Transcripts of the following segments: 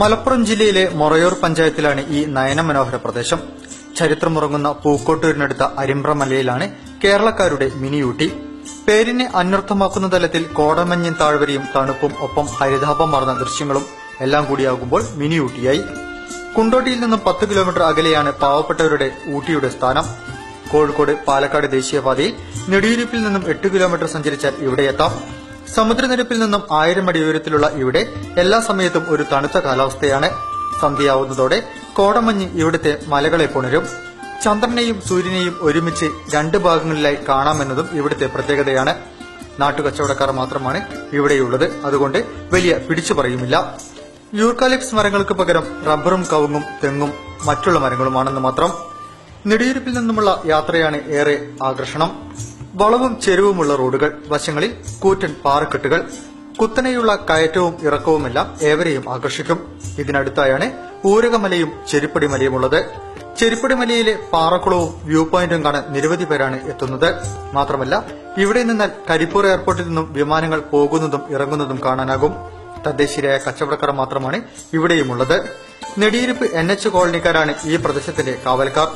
മലപ്പുറം ജില്ലയിലെ മൊറയൂർ പഞ്ചായത്തിലാണ് ഈ നയനമനോഹര പ്രദേശം. ചരിത്രമുറങ്ങുന്ന പൂക്കോട്ടൂരിനടുത്ത അരിമ്പ്ര മലയിലാണ് കേരളക്കാരുടെ മിനി ഊട്ടി. പേരിനെ അന്വർത്ഥമാക്കുന്ന തലത്തിൽ കോടമഞ്ഞിൻ താഴ്വരയും തണുപ്പും ഒപ്പം ഹരിതാപമാർന്ന ദൃശ്യങ്ങളും എല്ലാം കൂടിയാകുമ്പോൾ മിനി ഊട്ടിയായി. കുണ്ടോട്ടിയിൽ നിന്നും 10 കിലോമീറ്റർ അകലെയാണ് പാവപ്പെട്ടവരുടെ ഊട്ടിയുടെ സ്ഥാനം. കോഴിക്കോട് പാലക്കാട് ദേശീയപാതയിൽ നെടിയിരുപ്പിൽ നിന്നും 8 കിലോമീറ്റർ സഞ്ചരിച്ചാൽ ഇവിടെ എത്താം. സമുദ്രനിരപ്പിൽ നിന്നും 1000 അടി ഉയരത്തിലുള്ള ഇവിടെ എല്ലാ സമയത്തും ഒരു തണുത്ത കാലാവസ്ഥയാണ്. സന്ധ്യയാവുന്നതോടെ കോടമഞ്ഞ് ഇവിടുത്തെ മലകളെ പുണരും. ചന്ദ്രനെയും സൂര്യനെയും ഒരുമിച്ച് 2 ഭാഗങ്ങളിലായി കാണാമെന്നതും ഇവിടുത്തെ പ്രത്യേകതയാണ്. നാട്ടുകച്ചവടക്കാർ മാത്രമാണ് ഇവിടെയുള്ളത്. അതുകൊണ്ട് വലിയ പിടിച്ചു പറയുമില്ല. യൂർക്കാലിപ്സ് മരങ്ങൾക്ക് പകരം റബ്ബറും കവുങ്ങും തെങ്ങും മറ്റുള്ള മരങ്ങളുമാണെന്ന് മാത്രം. നെടിയിരുപ്പിൽ നിന്നുമുള്ള യാത്രയാണ് ഏറെ ആകർഷണം. വളവും ചെരുവുമുള്ള റോഡുകൾ, വശങ്ങളിൽ കൂറ്റൻ പാറക്കെട്ടുകൾ, കുത്തനെയുള്ള കയറ്റവും ഇറക്കവുമെല്ലാം ഏവരെയും ആകർഷിക്കും. ഇതിനടുത്തായാണ് ഊരകമലയും ചെരിപ്പടിമലയുമുള്ളത്. ചെരിപ്പടിമലയിലെ പാറക്കുളവും വ്യൂ പോയിന്റും കാണാൻ നിരവധി പേരാണ് എത്തുന്നത്. മാത്രമല്ല ഇവിടെ നിന്നാൽ കരിപ്പൂർ എയർപോർട്ടിൽ നിന്നും വിമാനങ്ങൾ പോകുന്നതും ഇറങ്ങുന്നതും കാണാനാകും. തദ്ദേശീയരായ കച്ചവടക്കാർ മാത്രമാണ് ഇവിടെയുമുള്ളത്. നെടിയിരുപ്പ് NH കോളനിക്കാരാണ് ഈ പ്രദേശത്തിന്റെ കാവൽക്കാർ.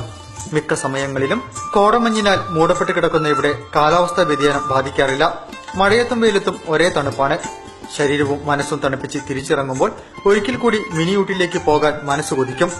മിക്ക സമയങ്ങളിലും കോടമഞ്ഞിനാൽ മൂടപ്പെട്ട് കിടക്കുന്ന ഇവിടെ കാലാവസ്ഥാ വ്യതിയാനം ബാധിക്കാറില്ല. മഴയത്തും വെയിലത്തും ഒരേ തണുപ്പാണ്. ശരീരവും മനസ്സും തണുപ്പിച്ച് തിരിച്ചിറങ്ങുമ്പോൾ ഒരിക്കൽ കൂടി മിനി ഊട്ടിയിലേക്ക് പോകാൻ മനസ്സ് കൊതിക്കും.